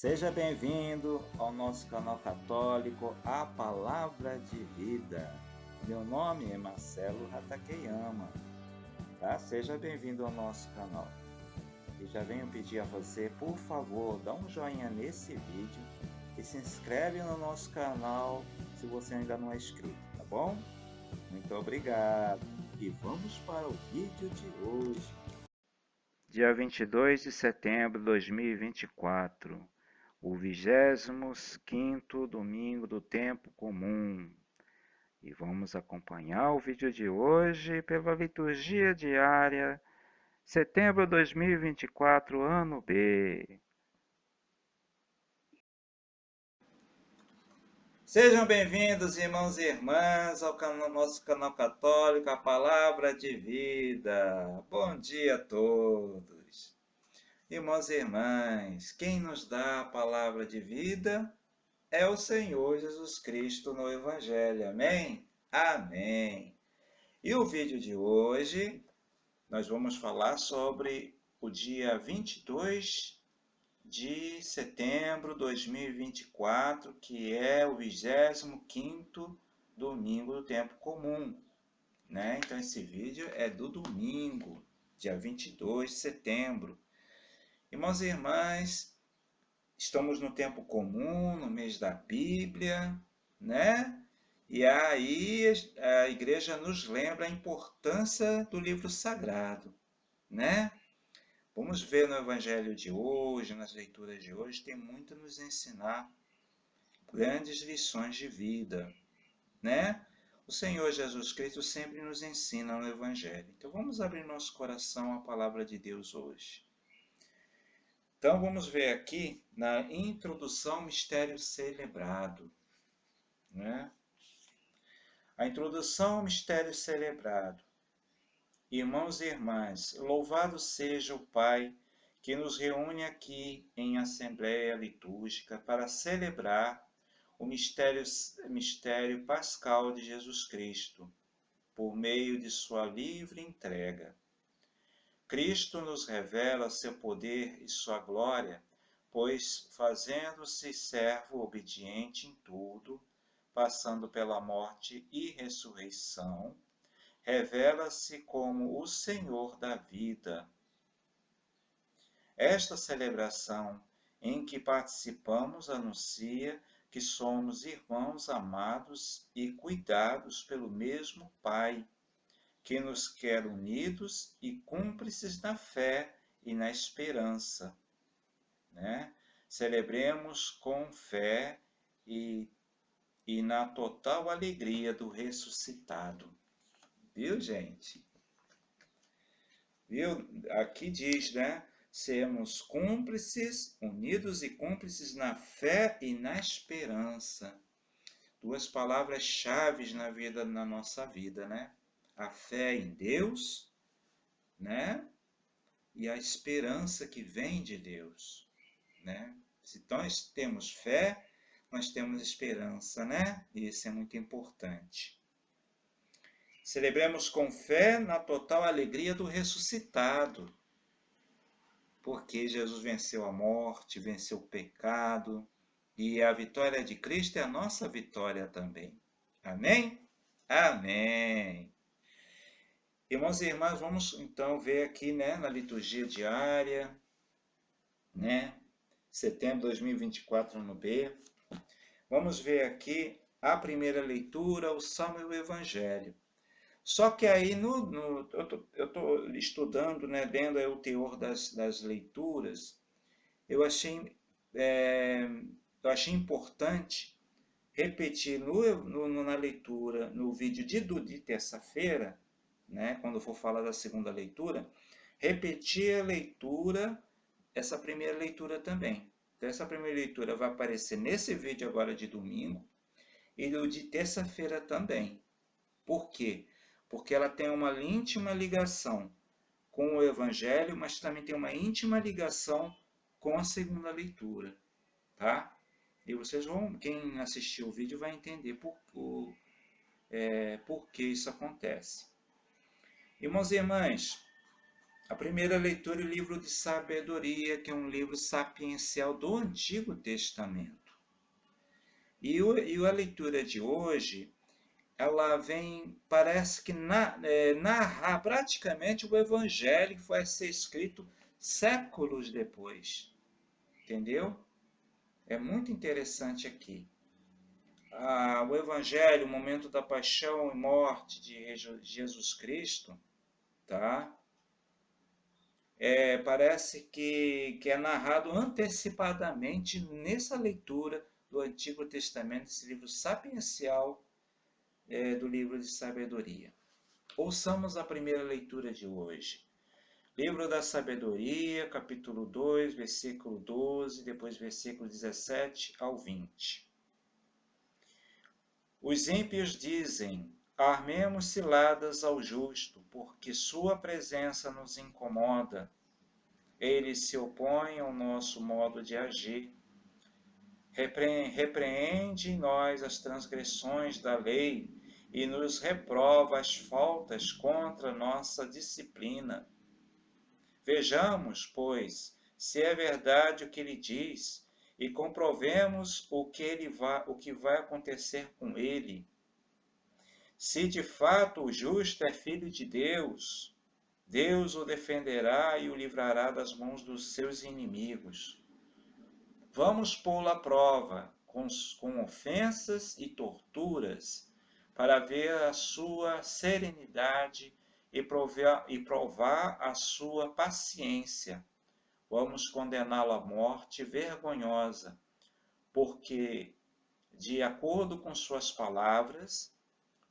Seja bem-vindo ao nosso canal católico A Palavra de Vida. Meu nome é Marcelo Hatakeyama, tá? Seja bem-vindo ao nosso canal. E já venho pedir a você, por favor, dá um joinha nesse vídeo e se inscreve no nosso canal se você ainda não é inscrito, tá bom? Muito obrigado. E vamos para o vídeo de hoje. Dia 22 de setembro de 2024. O 25º domingo do tempo comum. E vamos acompanhar o vídeo de hoje pela liturgia diária, setembro de 2024, ano B. Sejam bem-vindos, irmãos e irmãs, ao nosso canal católico, a Palavra de Vida. Bom dia a todos. Irmãos e irmãs, quem nos dá a palavra de vida é o Senhor Jesus Cristo no Evangelho. Amém? Amém. E o vídeo de hoje, nós vamos falar sobre o dia 22 de setembro de 2024, que é o 25º domingo do tempo comum, né? Então, esse vídeo é do domingo, dia 22 de setembro. Irmãos e irmãs, estamos no tempo comum, no mês da Bíblia, né? E aí a igreja nos lembra a importância do livro sagrado, né? Vamos ver no evangelho de hoje, nas leituras de hoje, tem muito a nos ensinar, grandes lições de vida, né? O Senhor Jesus Cristo sempre nos ensina no evangelho. Então vamos abrir nosso coração à palavra de Deus hoje. Então vamos ver aqui na introdução mistério celebrado, né? A introdução ao mistério celebrado. Irmãos e irmãs, louvado seja o Pai que nos reúne aqui em assembleia litúrgica para celebrar o mistério pascal de Jesus Cristo, por meio de sua livre entrega. Cristo nos revela seu poder e sua glória, pois, fazendo-se servo obediente em tudo, passando pela morte e ressurreição, revela-se como o Senhor da vida. Esta celebração em que participamos anuncia que somos irmãos amados e cuidados pelo mesmo Pai, que nos quer unidos e cúmplices na fé e na esperança, né? Celebremos com fé e na total alegria do ressuscitado. Viu, gente? Viu? Aqui diz, né? Sermos cúmplices, unidos e cúmplices na fé e na esperança. Duas palavras-chave na nossa vida, né? A fé em Deus, né? E a esperança que vem de Deus, né? Se nós temos fé, nós temos esperança, né? E isso é muito importante. Celebremos com fé na total alegria do ressuscitado, porque Jesus venceu a morte, venceu o pecado, e a vitória de Cristo é a nossa vitória também. Amém? Amém! Irmãos e irmãs, vamos então ver aqui, né, na liturgia diária, né, setembro de 2024, ano B. Vamos ver aqui a primeira leitura, o Salmo e o Evangelho. Só que aí, eu estou estudando, né, lendo aí o teor das leituras, eu achei importante repetir na leitura, no vídeo de terça-feira, né, quando for falar da segunda leitura, repetir a leitura, essa primeira leitura também. Então, essa primeira leitura vai aparecer nesse vídeo agora de domingo e no de terça-feira também. Por quê? Porque ela tem uma íntima ligação com o Evangelho, mas também tem uma íntima ligação com a segunda leitura, tá? E vocês vão, quem assistiu o vídeo vai entender por que isso acontece. Irmãos e irmãs, A primeira leitura é o livro de Sabedoria, que é um livro sapiencial do Antigo Testamento. E a leitura de hoje, ela vem, parece que narrar praticamente o Evangelho que foi a ser escrito séculos depois. Entendeu? É muito interessante aqui. O Evangelho, o momento da paixão e morte de Jesus Cristo, tá? Parece que é narrado antecipadamente nessa leitura do Antigo Testamento, esse livro sapiencial do livro de sabedoria. Ouçamos a primeira leitura de hoje. Livro da Sabedoria, capítulo 2, versículo 12, depois versículo 17 ao 20. Os ímpios dizem: armemos ciladas ao justo, porque sua presença nos incomoda. Eles se opõem ao nosso modo de agir. Repreende em nós as transgressões da lei e nos reprova as faltas contra nossa disciplina. Vejamos, pois, se é verdade o que ele diz, e comprovemos o que vai acontecer com ele. Se de fato o justo é filho de Deus, Deus o defenderá e o livrará das mãos dos seus inimigos. Vamos pô-lo à prova com ofensas e torturas, para ver a sua serenidade e provar a sua paciência. Vamos condená-lo à morte vergonhosa, porque, de acordo com suas palavras,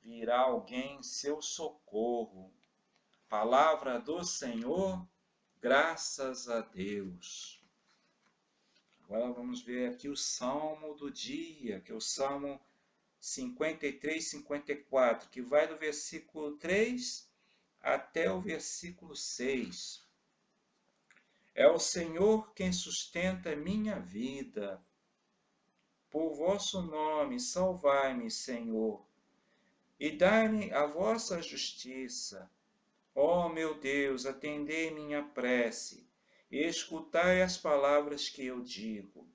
virá alguém em seu socorro. Palavra do Senhor, graças a Deus. Agora vamos ver aqui o Salmo do dia, que é o Salmo 53, 54, que vai do versículo 3 até o versículo 6. É o Senhor quem sustenta minha vida. Por vosso nome, salvai-me, Senhor, e dai-me a vossa justiça. Ó meu Deus, atendei minha prece, e escutai as palavras que eu digo.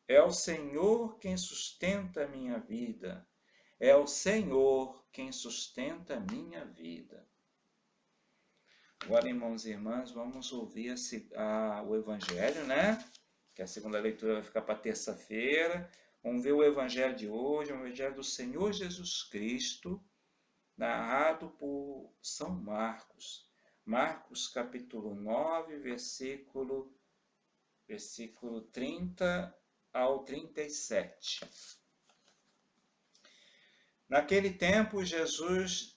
É o Senhor quem sustenta a minha vida. É o Senhor quem sustenta a minha vida. Agora, irmãos e irmãs, vamos ouvir o Evangelho, né? Que a segunda leitura vai ficar para terça-feira. Vamos ver o Evangelho de hoje, o Evangelho do Senhor Jesus Cristo, narrado por São Marcos. Marcos capítulo 9, versículo 30 ao 37. Naquele tempo, Jesus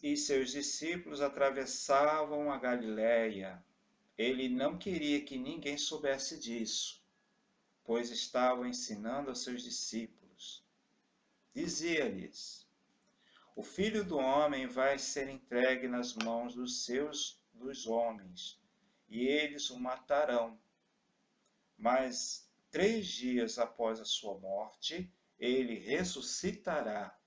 e seus discípulos atravessavam a Galiléia. Ele não queria que ninguém soubesse disso, pois estava ensinando aos seus discípulos. Dizia-lhes: o Filho do Homem vai ser entregue nas mãos dos homens, e eles o matarão. Mas 3 dias após a sua morte, ele ressuscitará.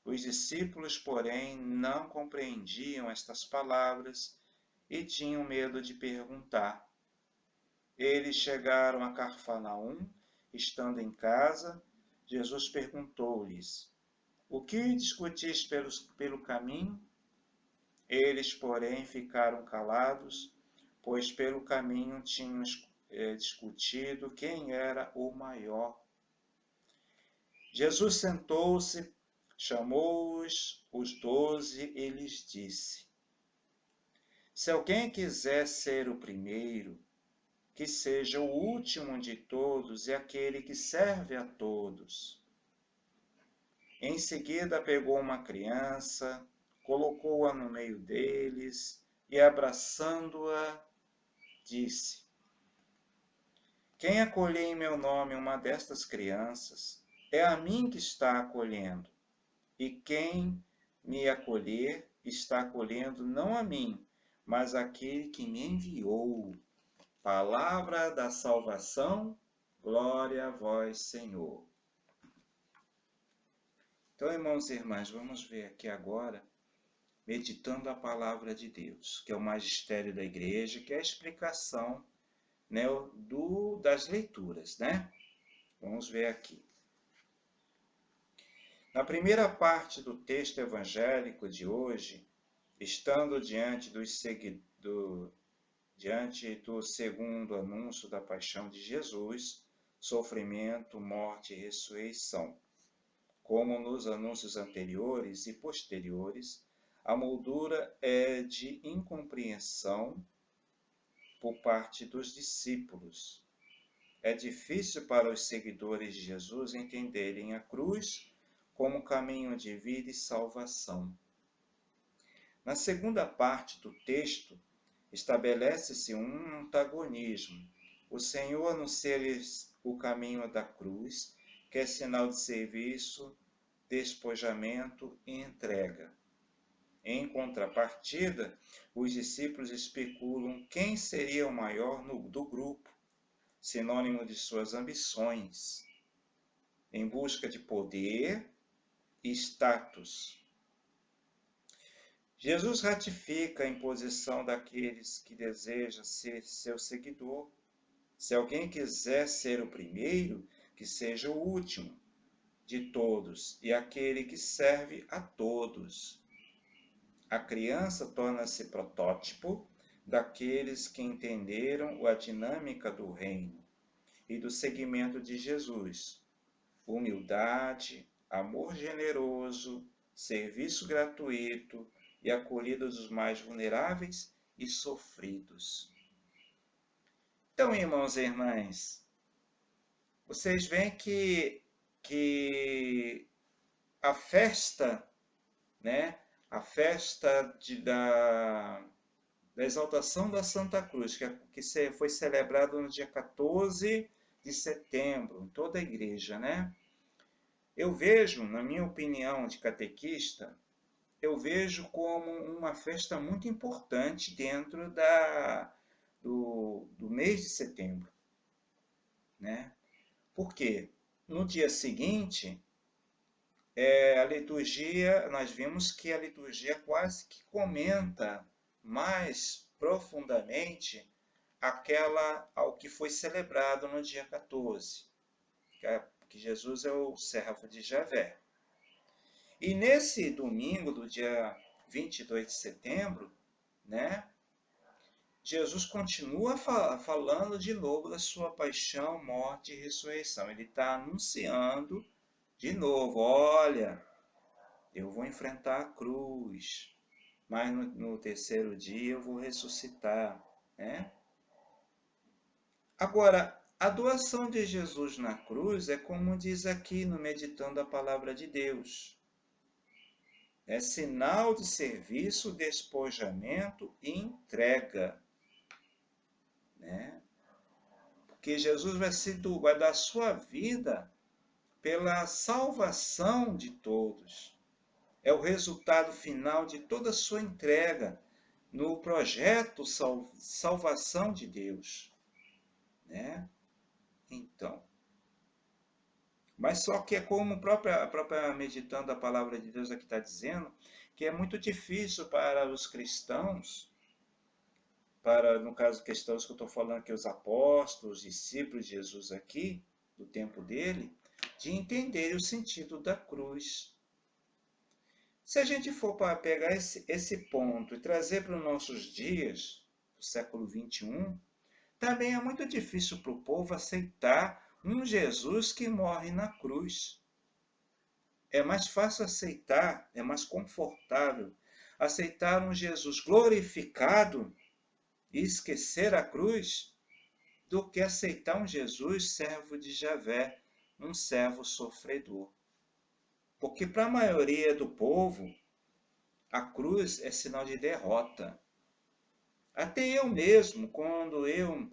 Os discípulos, porém, não compreendiam estas palavras e tinham medo de perguntar. Eles chegaram a Cafarnaum, estando em casa, Jesus perguntou-lhes: o que discutis pelo caminho? Eles, porém, ficaram calados, pois pelo caminho tinham discutido quem era o maior. Jesus sentou-se, chamou-os, os 12, e lhes disse: se alguém quiser ser o primeiro, que seja o último de todos e aquele que serve a todos. Em seguida pegou uma criança, colocou-a no meio deles e, abraçando-a, disse: quem acolher em meu nome uma destas crianças, é a mim que está acolhendo. E quem me acolher, está acolhendo não a mim, mas aquele que me enviou. Palavra da salvação, glória a vós, Senhor. Então, irmãos e irmãs, vamos ver aqui agora meditando a palavra de Deus, que é o magistério da igreja, que é a explicação, né, das leituras, né? Vamos ver aqui. Na primeira parte do texto evangélico de hoje, estando diante do segundo anúncio da paixão de Jesus, sofrimento, morte e ressurreição. Como nos anúncios anteriores e posteriores, a moldura é de incompreensão por parte dos discípulos. É difícil para os seguidores de Jesus entenderem a cruz como caminho de vida e salvação. Na segunda parte do texto, estabelece-se um antagonismo. O Senhor anuncia-lhes o caminho da cruz, que é sinal de serviço, despojamento e entrega. Em contrapartida, os discípulos especulam quem seria o maior do grupo, sinônimo de suas ambições, em busca de poder e status. Jesus ratifica a imposição daqueles que desejam ser seu seguidor. Se alguém quiser ser o primeiro, que seja o último de todos e aquele que serve a todos. A criança torna-se protótipo daqueles que entenderam a dinâmica do reino e do seguimento de Jesus. Humildade, amor generoso, serviço gratuito e acolhida dos mais vulneráveis e sofridos. Então, irmãos e irmãs, vocês veem que a festa, né, a festa da exaltação da Santa Cruz, que foi celebrada no dia 14 de setembro, em toda a igreja, né? Eu vejo, na minha opinião de catequista, eu vejo como uma festa muito importante dentro do mês de setembro, né? Por quê? No dia seguinte, a liturgia, nós vimos que a liturgia quase que comenta mais profundamente ao que foi celebrado no dia 14, que Jesus é o servo de Javé. E nesse domingo do dia 22 de setembro, né, Jesus continua falando de novo da sua paixão, morte e ressurreição. Ele está anunciando de novo, olha, eu vou enfrentar a cruz, mas no terceiro dia eu vou ressuscitar, né? Agora, a doação de Jesus na cruz é como diz aqui no Meditando a Palavra de Deus. É sinal de serviço, despojamento e entrega, né? Porque Jesus vai dar sua vida pela salvação de todos. É o resultado final de toda a sua entrega no projeto salvação de Deus, né? Então, mas só que é como a própria meditando a palavra de Deus aqui está dizendo, que é muito difícil para os cristãos, no caso cristãos que eu estou falando aqui, os apóstolos, os discípulos de Jesus aqui, do tempo dele, de entender o sentido da cruz. Se a gente for para pegar esse ponto e trazer para os nossos dias, do século XXI, também é muito difícil para o povo aceitar um Jesus que morre na cruz. É mais fácil aceitar, é mais confortável aceitar um Jesus glorificado e esquecer a cruz do que aceitar um Jesus servo de Javé, um servo sofredor. Porque para a maioria do povo, a cruz é sinal de derrota. Até eu mesmo, quando eu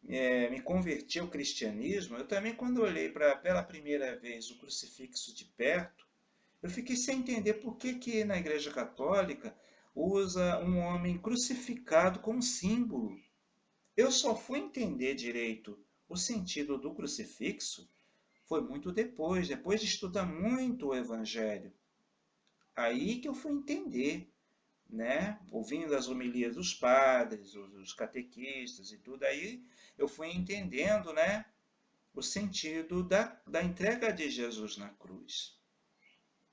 me converti ao cristianismo, eu também, quando olhei pela primeira vez o crucifixo de perto, eu fiquei sem entender por que na Igreja Católica usa um homem crucificado como símbolo. Eu só fui entender direito o sentido do crucifixo foi muito depois de estudar muito o Evangelho. Aí que eu fui entender né? Ouvindo as homilias dos padres, os catequistas e tudo, aí eu fui entendendo, né? O sentido da entrega de Jesus na cruz,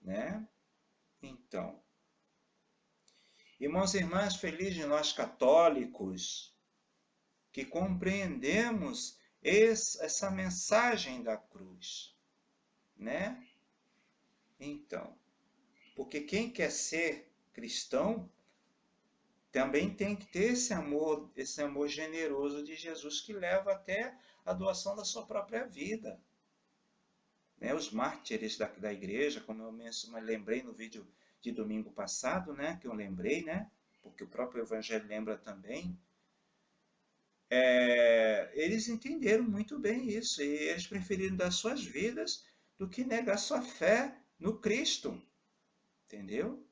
né? Então, irmãos e irmãs, feliz de nós católicos que compreendemos essa mensagem da cruz, né? Então, porque quem quer ser cristão também tem que ter esse amor generoso de Jesus que leva até a doação da sua própria vida. Né? Os mártires da igreja, como eu lembrei no vídeo de domingo passado, né? Que eu lembrei, né? Porque o próprio Evangelho lembra também. Eles entenderam muito bem isso e eles preferiram dar suas vidas do que negar sua fé no Cristo. Entendeu?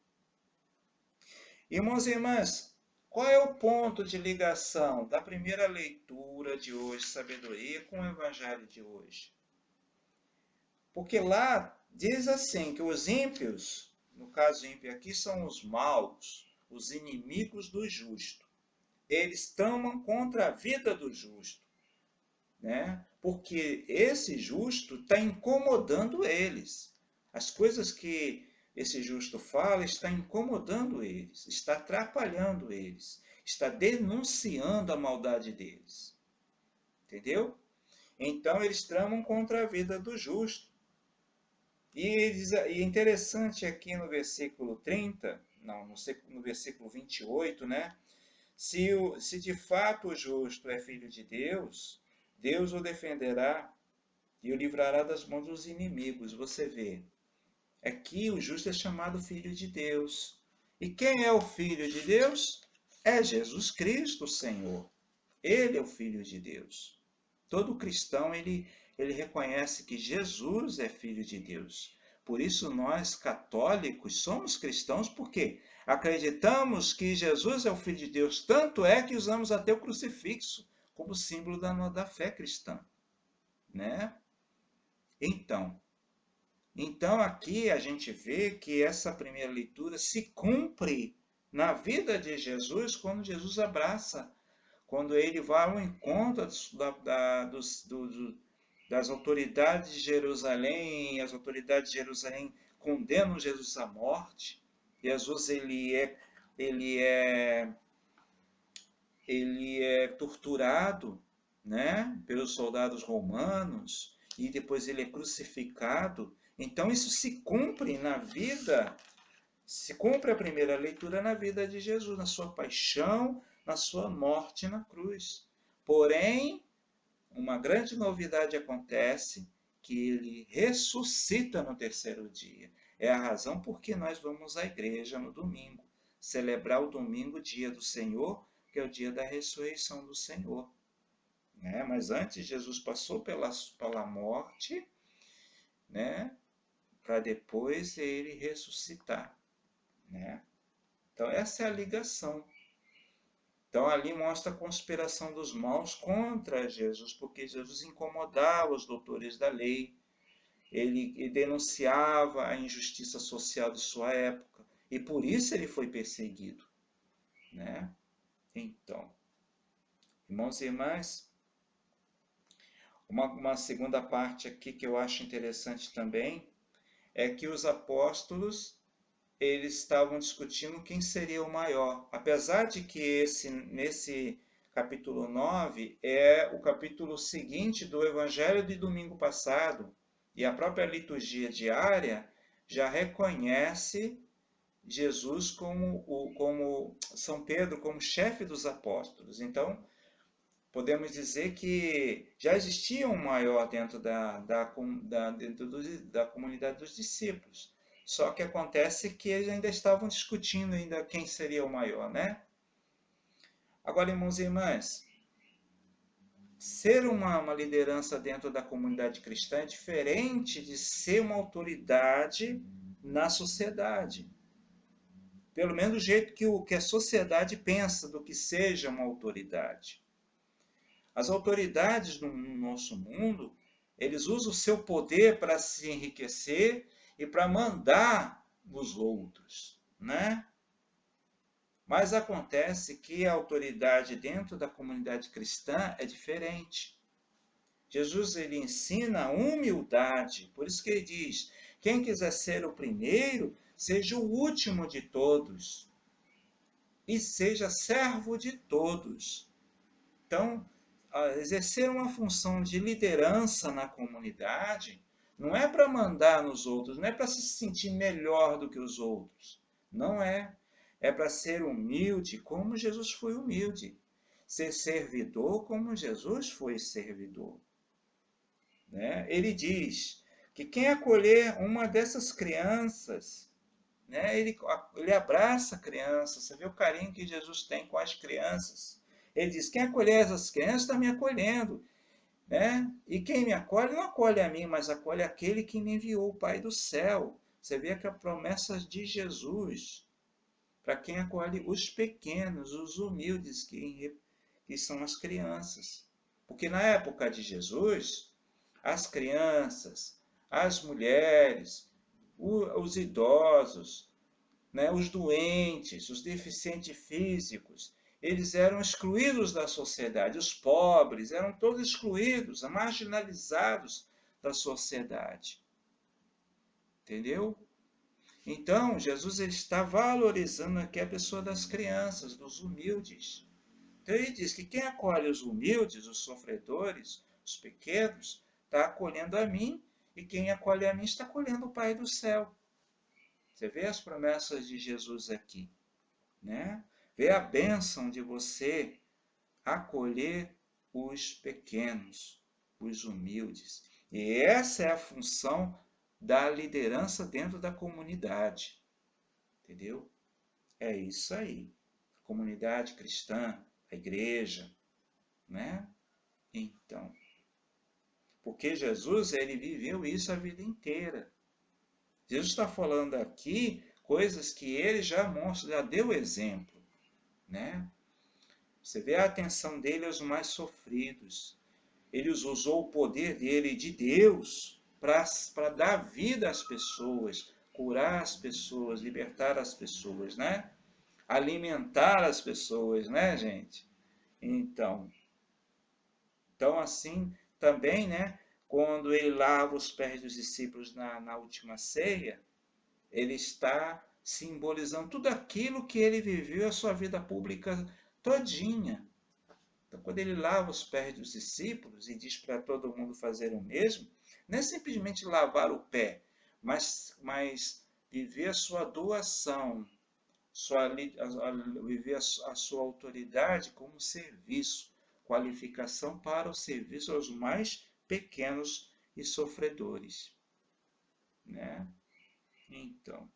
Irmãos e irmãs, qual é o ponto de ligação da primeira leitura de hoje, sabedoria, com o Evangelho de hoje? Porque lá diz assim, que os ímpios, no caso ímpio aqui, são os maus, os inimigos do justo. Eles tramam contra a vida do justo, né? Porque esse justo está incomodando eles. As coisas que esse justo fala está incomodando eles, está atrapalhando eles, está denunciando a maldade deles. Entendeu? Então eles tramam contra a vida do justo. E interessante aqui no versículo 30, não, no versículo 28, né? Se de fato o justo é filho de Deus, Deus o defenderá e o livrará das mãos dos inimigos. Você vê, aqui o justo é chamado filho de Deus. E quem é o filho de Deus? É Jesus Cristo, Senhor. Ele é o filho de Deus. Todo cristão, ele reconhece que Jesus é filho de Deus. Por isso nós, católicos, somos cristãos porque acreditamos que Jesus é o filho de Deus. Tanto é que usamos até o crucifixo como símbolo da fé cristã, né? Então aqui a gente vê que essa primeira leitura se cumpre na vida de Jesus quando Jesus abraça, quando ele vai ao encontro das autoridades de Jerusalém, as autoridades de Jerusalém condenam Jesus à morte. Jesus ele é, ele é torturado, né, pelos soldados romanos e depois ele é crucificado. Então isso se cumpre na vida, se cumpre a primeira leitura na vida de Jesus, na sua paixão, na sua morte na cruz. Porém, uma grande novidade acontece, que ele ressuscita no terceiro dia. É a razão por que nós vamos à igreja no domingo, celebrar o domingo, dia do Senhor, que é o dia da ressurreição do Senhor. Né? Mas antes, Jesus passou pela morte, né? Para depois ele ressuscitar. Né? Então, essa é a ligação. Então, ali mostra a conspiração dos maus contra Jesus, porque Jesus incomodava os doutores da lei, ele denunciava a injustiça social de sua época, e por isso ele foi perseguido. Né? Então, irmãos e irmãs, uma segunda parte aqui que eu acho interessante também é que os apóstolos eles estavam discutindo quem seria o maior. Apesar de que nesse capítulo 9 é o capítulo seguinte do Evangelho de domingo passado, e a própria liturgia diária já reconhece Jesus como São Pedro como chefe dos apóstolos. Então, podemos dizer que já existia um maior dentro da comunidade dos discípulos. Só que acontece que eles ainda estavam discutindo ainda quem seria o maior, né? Agora, irmãos e irmãs, ser uma liderança dentro da comunidade cristã é diferente de ser uma autoridade na sociedade. Pelo menos do jeito que a sociedade pensa do que seja uma autoridade. As autoridades no nosso mundo, eles usam o seu poder para se enriquecer e para mandar nos outros, né? Mas acontece que a autoridade dentro da comunidade cristã é diferente. Jesus ele ensina a humildade, por isso que ele diz: quem quiser ser o primeiro, seja o último de todos e seja servo de todos. Então, exercer uma função de liderança na comunidade não é para mandar nos outros, não é para se sentir melhor do que os outros. Não é. É para ser humilde como Jesus foi humilde. Ser servidor como Jesus foi servidor. Né? Ele diz que quem acolher uma dessas crianças, né, ele abraça a criança. Você vê o carinho que Jesus tem com as crianças. Ele diz: quem acolher essas crianças está me acolhendo. Né? E quem me acolhe, não acolhe a mim, mas acolhe aquele que me enviou, o Pai do céu. Você vê que a promessa de Jesus, para quem acolhe os pequenos, os humildes, que são as crianças. Porque na época de Jesus, as crianças, as mulheres, os idosos, né, os doentes, os deficientes físicos, eles eram excluídos da sociedade. Os pobres eram todos excluídos, marginalizados da sociedade. Entendeu? Então, Jesus ele está valorizando aqui a pessoa das crianças, dos humildes. Então, ele diz que quem acolhe os humildes, os sofredores, os pequenos, está acolhendo a mim, e quem acolhe a mim está acolhendo o Pai do céu. Você vê as promessas de Jesus aqui, né? Vê a bênção de você acolher os pequenos, os humildes. E essa é a função da liderança dentro da comunidade. Entendeu? É isso aí. A comunidade cristã, a igreja, né? Então, porque Jesus, ele viveu isso a vida inteira. Jesus está falando aqui coisas que ele já mostra, já deu exemplo, né? Você vê a atenção dele aos mais sofridos. Ele usou o poder dele de Deus para dar vida às pessoas, curar as pessoas, libertar as pessoas, né? Alimentar as pessoas, né, gente? Então assim, também, né? Quando ele lava os pés dos discípulos na última ceia, ele está simbolizando tudo aquilo que ele viveu a sua vida pública todinha. Então, quando ele lava os pés dos discípulos e diz para todo mundo fazer o mesmo, não é simplesmente lavar o pé, mas viver a sua doação, viver a sua autoridade como serviço, qualificação para o serviço aos mais pequenos e sofredores. Né? Então,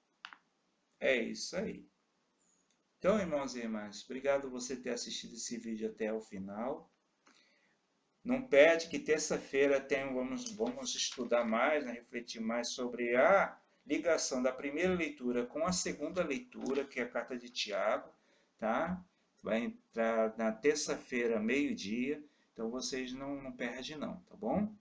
é isso aí. Então, irmãos e irmãs, obrigado por você ter assistido esse vídeo até o final. Não perde que terça-feira vamos estudar mais, né, refletir mais sobre a ligação da primeira leitura com a segunda leitura, que é a carta de Tiago, tá? Vai entrar na terça-feira, meio-dia, então vocês não perdem não, tá bom?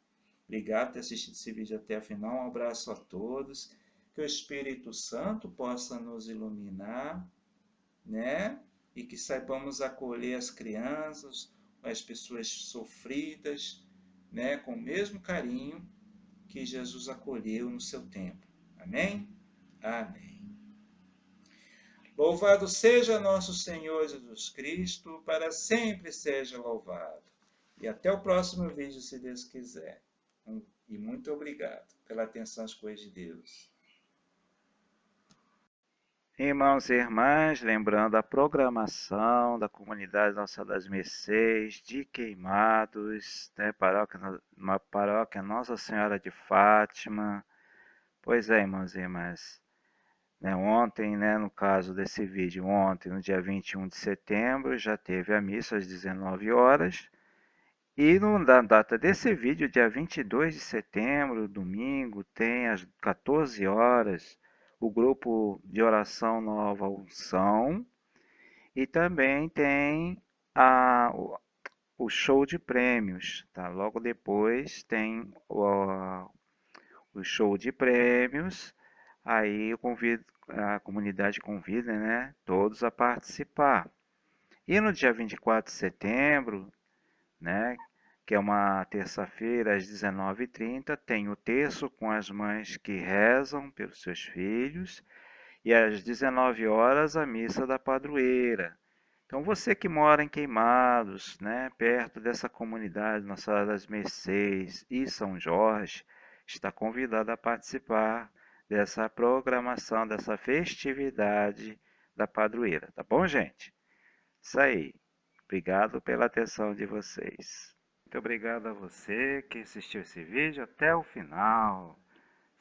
Obrigado por ter assistido esse vídeo até o final, um abraço a todos, que o Espírito Santo possa nos iluminar, né? E que saibamos acolher as crianças, as pessoas sofridas, né? Com o mesmo carinho que Jesus acolheu no seu tempo. Amém? Amém. Louvado seja nosso Senhor Jesus Cristo, para sempre seja louvado. E até o próximo vídeo, se Deus quiser. E muito obrigado pela atenção às coisas de Deus. Irmãos e irmãs, lembrando a programação da comunidade Nossa das Mercês, de Queimados, né, uma paróquia Nossa Senhora de Fátima. Pois é, irmãos e irmãs, né, ontem, né, no caso desse vídeo, ontem, no dia 21 de setembro, já teve a missa às 19 horas. E na data desse vídeo, dia 22 de setembro, domingo, tem às 14 horas o grupo de oração Nova Unção e também tem o show de prêmios, tá? Logo depois tem o show de prêmios Aí eu convido, a comunidade convida, né, todos a participar. E no dia 24 de setembro, né, que é uma terça-feira, às 19h30, tem o terço com as mães que rezam pelos seus filhos, e às 19 horas a missa da padroeira. Então você que mora em Queimados, né, perto dessa comunidade Nossa Senhora das Mercês e São Jorge, está convidado a participar dessa programação, dessa festividade da padroeira, tá bom, gente? Isso aí. Obrigado pela atenção de vocês. Muito obrigado a você que assistiu esse vídeo até o final.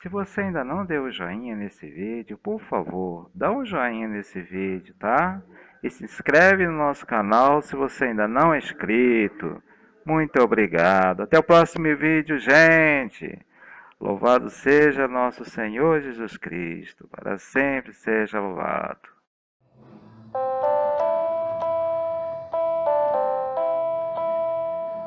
Se você ainda não deu o joinha nesse vídeo, por favor, dá um joinha nesse vídeo, tá? E se inscreve no nosso canal se você ainda não é inscrito. Muito obrigado. Até o próximo vídeo, gente. Louvado seja nosso Senhor Jesus Cristo. Para sempre seja louvado.